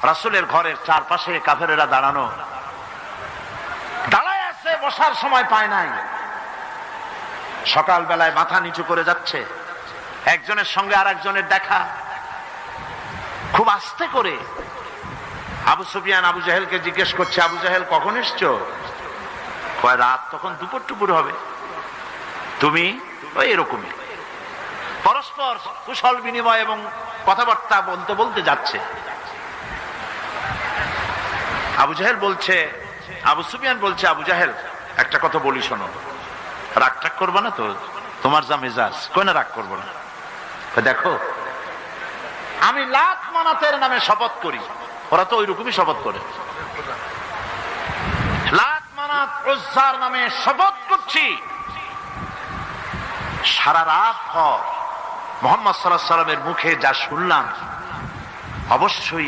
রাসূলের ঘরের চারপাশে কাফেরেরা দাঁড়ানো, দাঁড়ায় আছে, বসার সময় পায় নাই। সকাল বেলায় মাথা নিচু করে যাচ্ছে, একজনের সঙ্গে আর একজনের দেখা। খুব আস্তে করে আবু সুফিয়ান আবু জাহেলকে জিজ্ঞেস করছে, আবু জাহেল কখন এসছো? কয় রাত তখন দুপুর টুপুর হবে। তুমি? ওই এরকমই। পরস্পর কুশল বিনিময় এবং কথাবার্তা বলতে বলতে যাচ্ছে। আবু জাহেল বলছে, আবু সুফিয়ান বলছে, আবু জাহেল একটা কথা বলি শোনো, রাগ টাগ করবো না তো? তোমার যা মেজাজ। কই না রাগ করবো না। দেখো, আমি লাত মানাতের নামে শপথ করি। ওরা তো ওইরকমই শপথ করে। লাত মানাত উজ্জার নামে শপথ করছি, সারা রাত ভর মুহাম্মদ সাল্লাল্লাহু আলাইহি ওয়াসাল্লামের মুখে যা শুনলাম, অবশ্যই